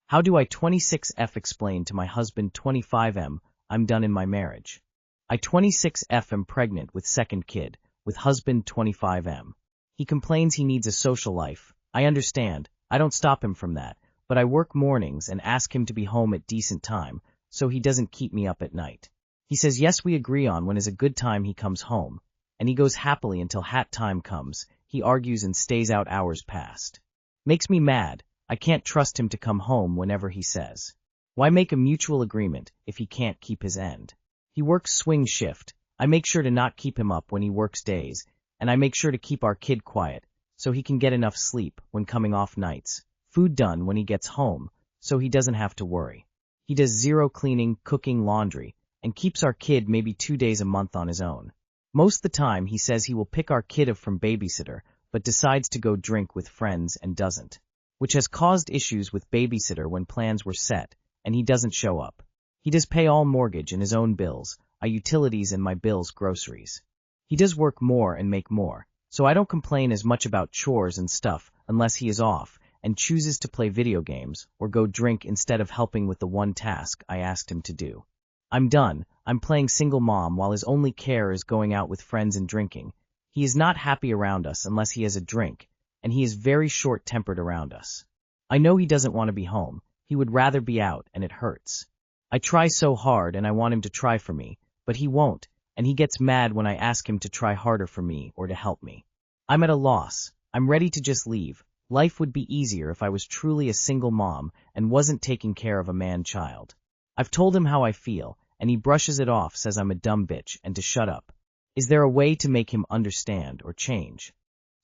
How do I 26F explain to my husband 25M I'm done in my marriage? I 26F am pregnant with second kid, with husband 25M. He complains he needs a social life. I understand, I don't stop him from that, but I work mornings and ask him to be home at decent time, so he doesn't keep me up at night. He says yes we agree on when is a good time he comes home, and he goes happily until hat time comes. He argues and stays out hours past. Makes me mad. I can't trust him to come home whenever he says. Why make a mutual agreement if he can't keep his end? He works swing shift. I make sure to not keep him up when he works days, and I make sure to keep our kid quiet so he can get enough sleep when coming off nights. Food done when he gets home, so he doesn't have to worry. He does zero cleaning, cooking, laundry, and keeps our kid maybe 2 days a month on his own. Most the time he says he will pick our kid up from babysitter, but decides to go drink with friends and doesn't, which has caused issues with babysitter when plans were set, and he doesn't show up. He does pay all mortgage and his own bills, utilities and my bills, groceries. He does work more and make more, so I don't complain as much about chores and stuff unless he is off and chooses to play video games or go drink instead of helping with the one task I asked him to do. I'm done. I'm playing single mom while his only care is going out with friends and drinking. He is not happy around us unless he has a drink, and he is very short-tempered around us. I know he doesn't want to be home. He would rather be out, and it hurts. I try so hard and I want him to try for me, but he won't, and he gets mad when I ask him to try harder for me or to help me. I'm at a loss. I'm ready to just leave. Life would be easier if I was truly a single mom and wasn't taking care of a man-child. I've told him how I feel, and he brushes it off, says I'm a dumb bitch and to shut up. Is there a way to make him understand or change?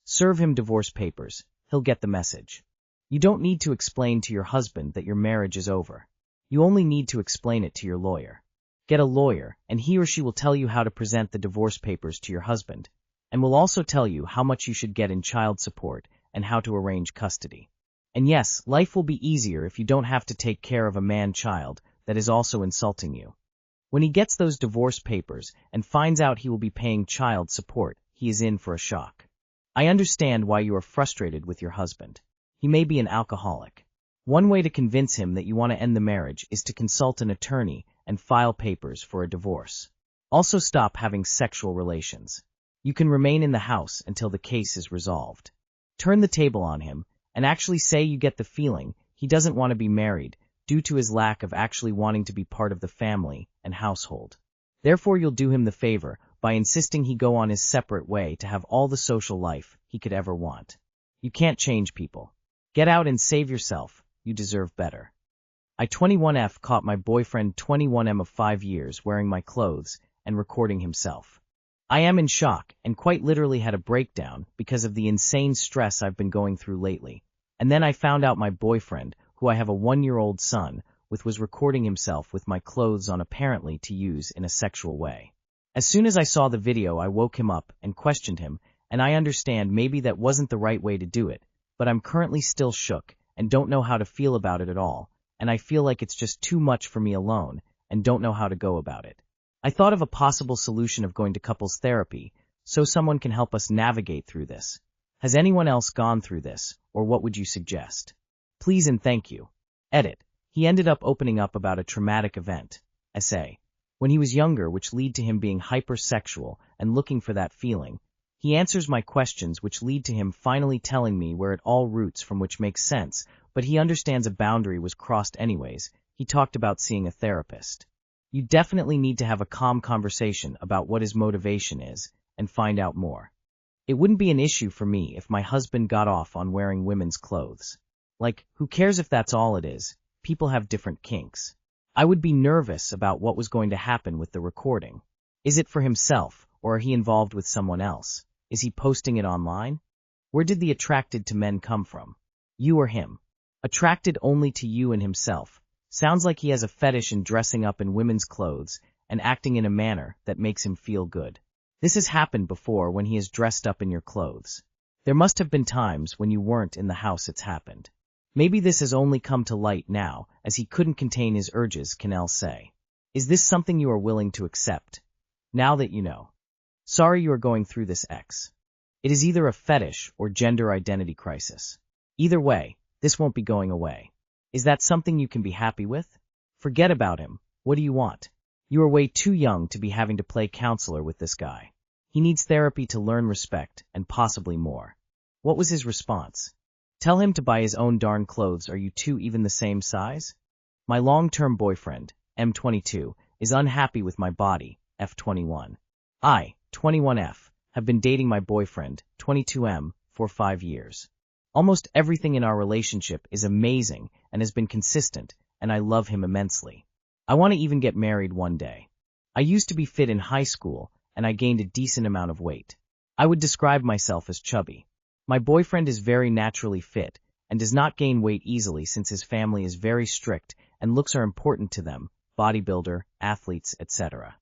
Serve him divorce papers. He'll get the message. You don't need to explain to your husband that your marriage is over. You only need to explain it to your lawyer. Get a lawyer, and he or she will tell you how to present the divorce papers to your husband, and will also tell you how much you should get in child support and how to arrange custody. And yes, life will be easier if you don't have to take care of a man-child that is also insulting you. When he gets those divorce papers and finds out he will be paying child support, he is in for a shock. I understand why you are frustrated with your husband. He may be an alcoholic. One way to convince him that you want to end the marriage is to consult an attorney and file papers for a divorce. Also stop having sexual relations. You can remain in the house until the case is resolved. Turn the table on him and actually say you get the feeling he doesn't want to be married due to his lack of actually wanting to be part of the family and household. Therefore you'll do him the favor by insisting he go on his separate way to have all the social life he could ever want. You can't change people. Get out and save yourself. You deserve better. I 21F caught my boyfriend 21M of 5 years wearing my clothes and recording himself. I am in shock and quite literally had a breakdown because of the insane stress I've been going through lately. And then I found out my boyfriend, who I have a 1-year-old son with, was recording himself with my clothes on apparently to use in a sexual way. As soon as I saw the video, I woke him up and questioned him, and I understand maybe that wasn't the right way to do it, but I'm currently still shook and don't know how to feel about it at all, and I feel like it's just too much for me alone and don't know how to go about it. I thought of a possible solution of going to couples therapy so someone can help us navigate through this. Has anyone else gone through this, or what would you suggest? Please and thank you. Edit. He ended up opening up about a traumatic event, essay, when he was younger, which lead to him being hypersexual and looking for that feeling. He answers my questions, which lead to him finally telling me where it all roots from, which makes sense, but he understands a boundary was crossed anyways. He talked about seeing a therapist. You definitely need to have a calm conversation about what his motivation is and find out more. It wouldn't be an issue for me if my husband got off on wearing women's clothes. Like, who cares if that's all it is? People have different kinks. I would be nervous about what was going to happen with the recording. Is it for himself, or are he involved with someone else? Is he posting it online? Where did the attracted to men come from? You or him? Attracted only to you and himself. Sounds like he has a fetish in dressing up in women's clothes and acting in a manner that makes him feel good. This has happened before when he has dressed up in your clothes. There must have been times when you weren't in the house it's happened. Maybe this has only come to light now, as he couldn't contain his urges, Canel say. Is this something you are willing to accept? Now that you know. Sorry you are going through this, X. It is either a fetish or gender identity crisis. Either way, this won't be going away. Is that something you can be happy with? Forget about him. What do you want? You are way too young to be having to play counselor with this guy. He needs therapy to learn respect and possibly more. What was his response? Tell him to buy his own darn clothes. Are you two even the same size? My long-term boyfriend, M22, is unhappy with my body, F21. I, 21F, have been dating my boyfriend, 22M, for 5 years. Almost everything in our relationship is amazing and has been consistent, and I love him immensely. I want to even get married one day. I used to be fit in high school, and I gained a decent amount of weight. I would describe myself as chubby. My boyfriend is very naturally fit and does not gain weight easily since his family is very strict and looks are important to them, bodybuilder, athletes, etc.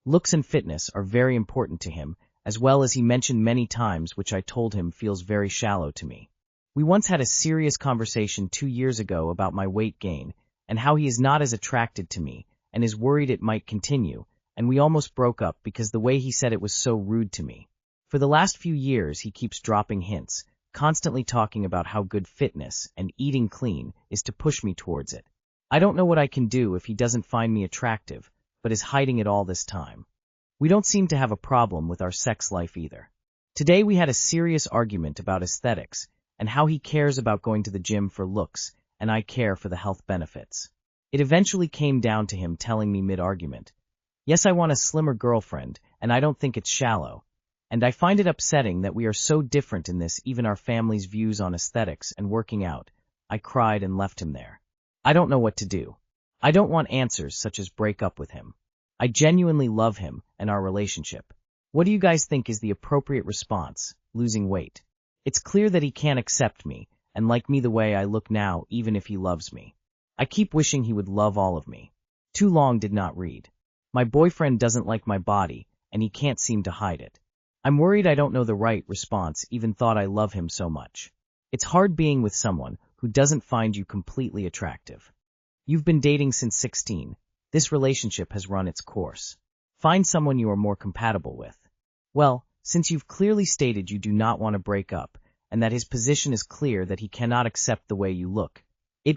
Looks and fitness are very important to him, as well as he mentioned many times, which I told him feels very shallow to me. We once had a serious conversation 2 years ago about my weight gain and how he is not as attracted to me and is worried it might continue, and we almost broke up because the way he said it was so rude to me. For the last few years, he keeps dropping hints, constantly talking about how good fitness and eating clean is to push me towards it. I don't know what I can do if he doesn't find me attractive, but is hiding it all this time. We don't seem to have a problem with our sex life either. Today we had a serious argument about aesthetics and how he cares about going to the gym for looks and I care for the health benefits. It eventually came down to him telling me mid-argument, "Yes, I want a slimmer girlfriend, and I don't think it's shallow. And I find it upsetting that we are so different in this, even our family's views on aesthetics and working out." I cried and left him there. I don't know what to do. I don't want answers such as break up with him. I genuinely love him and our relationship. What do you guys think is the appropriate response? Losing weight. It's clear that he can't accept me and like me the way I look now, even if he loves me. I keep wishing he would love all of me. Too long did not read. My boyfriend doesn't like my body, and he can't seem to hide it. I'm worried I don't know the right response, even thought I love him so much. It's hard being with someone who doesn't find you completely attractive. You've been dating since 16. This relationship has run its course. Find someone you are more compatible with. Well, since you've clearly stated you do not want to break up, and that his position is clear that he cannot accept the way you look,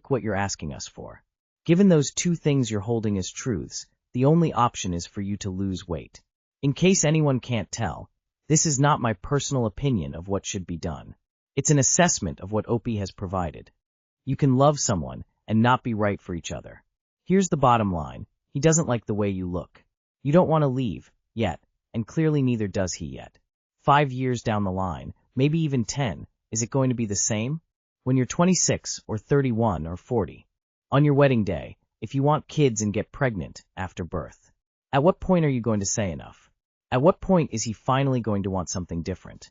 what you're asking us for. Given those two things you're holding as truths, the only option is for you to lose weight. In case anyone can't tell, this is not my personal opinion of what should be done. It's an assessment of what OP has provided. You can love someone and not be right for each other. Here's the bottom line. He doesn't like the way you look. You don't want to leave, yet, and clearly neither does he yet. 5 years down the line, maybe even 10, is it going to be the same? When you're 26 or 31 or 40. On your wedding day, if you want kids and get pregnant after birth. At what point are you going to say enough? At what point is he finally going to want something different?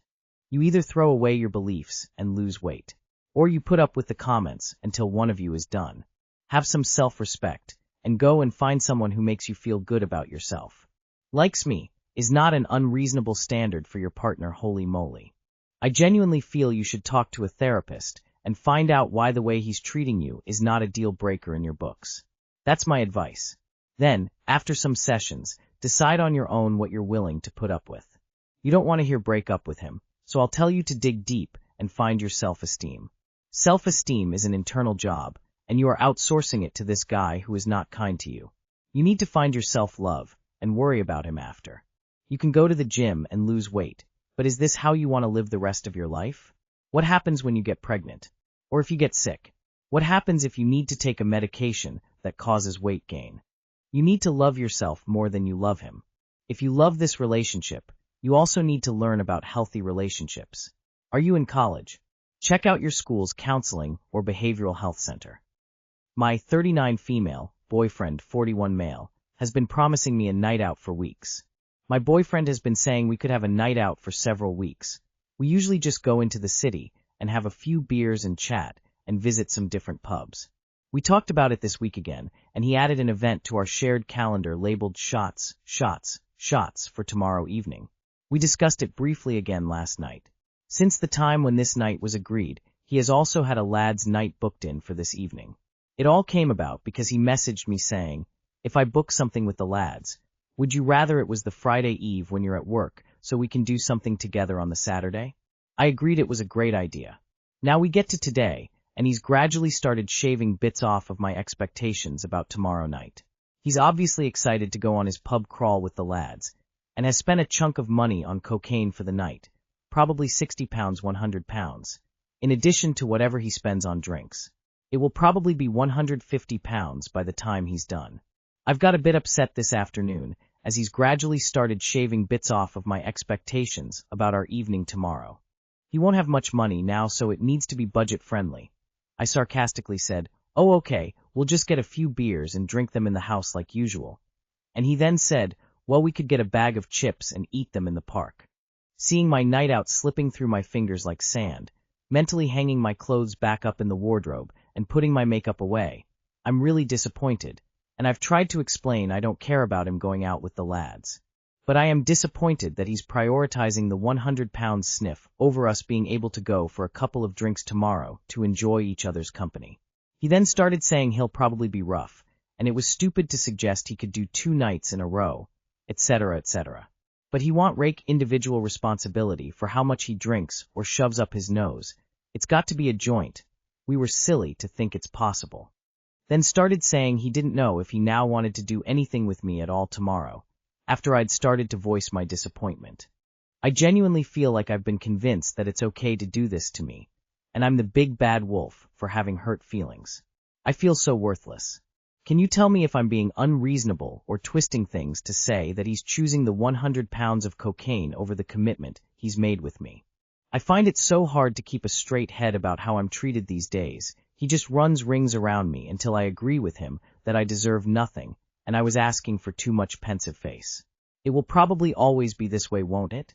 You either throw away your beliefs and lose weight, or you put up with the comments until one of you is done. Have some self-respect, and go and find someone who makes you feel good about yourself. Likes me is not an unreasonable standard for your partner, holy moly. I genuinely feel you should talk to a therapist and find out why the way he's treating you is not a deal breaker in your books. That's my advice. Then, after some sessions, decide on your own what you're willing to put up with. You don't want to hear break up with him, so I'll tell you to dig deep and find your self-esteem. Self-esteem is an internal job, and you are outsourcing it to this guy who is not kind to you. You need to find your self-love and worry about him after. You can go to the gym and lose weight, but is this how you want to live the rest of your life? What happens when you get pregnant? Or if you get sick? What happens if you need to take a medication that causes weight gain? You need to love yourself more than you love him. If you love this relationship, you also need to learn about healthy relationships. Are you in college? Check out your school's counseling or behavioral health center. My 39 female, boyfriend 41 male, has been promising me a night out for weeks. My boyfriend has been saying we could have a night out for several weeks. We usually just go into the city and have a few beers and chat and visit some different pubs. We talked about it this week again, and he added an event to our shared calendar labeled Shots for tomorrow evening. We discussed it briefly again last night. Since the time when this night was agreed, he has also had a lads' night booked in for this evening. It all came about because he messaged me saying, "If I book something with the lads, would you rather it was the Friday Eve when you're at work so we can do something together on the Saturday?" I agreed it was a great idea. Now we get to today, and he's gradually started shaving bits off of my expectations about tomorrow night. He's obviously excited to go on his pub crawl with the lads, and has spent a chunk of money on cocaine for the night, probably £60, £100, in addition to whatever he spends on drinks. It will probably be £150 by the time he's done. I've got a bit upset this afternoon, as he's gradually started shaving bits off of my expectations about our evening tomorrow. He won't have much money now, so it needs to be budget-friendly. I sarcastically said, "Oh, okay, we'll just get a few beers and drink them in the house like usual." And he then said, "Well, we could get a bag of chips and eat them in the park." Seeing my night out slipping through my fingers like sand, mentally hanging my clothes back up in the wardrobe and putting my makeup away, I'm really disappointed, and I've tried to explain I don't care about him going out with the lads. But I am disappointed that he's prioritizing the £100 sniff over us being able to go for a couple of drinks tomorrow to enjoy each other's company. He then started saying he'll probably be rough, and it was stupid to suggest he could do 2 nights in a row, etc., etc. But he won't rake individual responsibility for how much he drinks or shoves up his nose. It's got to be a joint. We were silly to think it's possible. Then started saying he didn't know if he now wanted to do anything with me at all tomorrow, after I'd started to voice my disappointment. I genuinely feel like I've been convinced that it's okay to do this to me, and I'm the big bad wolf for having hurt feelings. I feel so worthless. Can you tell me if I'm being unreasonable or twisting things to say that he's choosing the £100 of cocaine over the commitment he's made with me? I find it so hard to keep a straight head about how I'm treated these days. He just runs rings around me until I agree with him that I deserve nothing, and I was asking for too much. Pensive face. It will probably always be this way, won't it?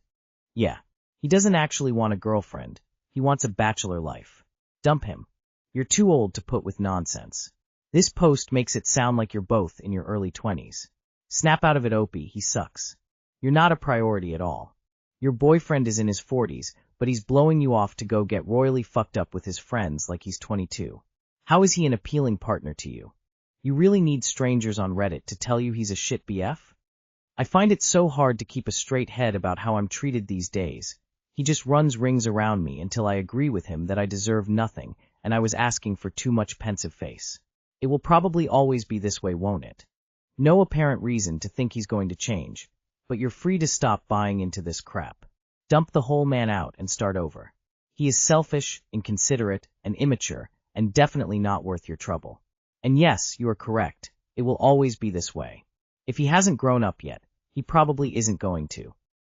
Yeah. He doesn't actually want a girlfriend. He wants a bachelor life. Dump him. You're too old to put with nonsense. This post makes it sound like you're both in your early 20s. Snap out of it, Opie, he sucks. You're not a priority at all. Your boyfriend is in his 40s, but he's blowing you off to go get royally fucked up with his friends like he's 22. How is he an appealing partner to you? You really need strangers on Reddit to tell you he's a shit BF? I find it so hard to keep a straight head about how I'm treated these days. He just runs rings around me until I agree with him that I deserve nothing, and I was asking for too much. Pensive face. It will probably always be this way, won't it? No apparent reason to think he's going to change, but you're free to stop buying into this crap. Dump the whole man out and start over. He is selfish, inconsiderate, and immature, and definitely not worth your trouble. And yes, you are correct. It will always be this way. If he hasn't grown up yet, he probably isn't going to.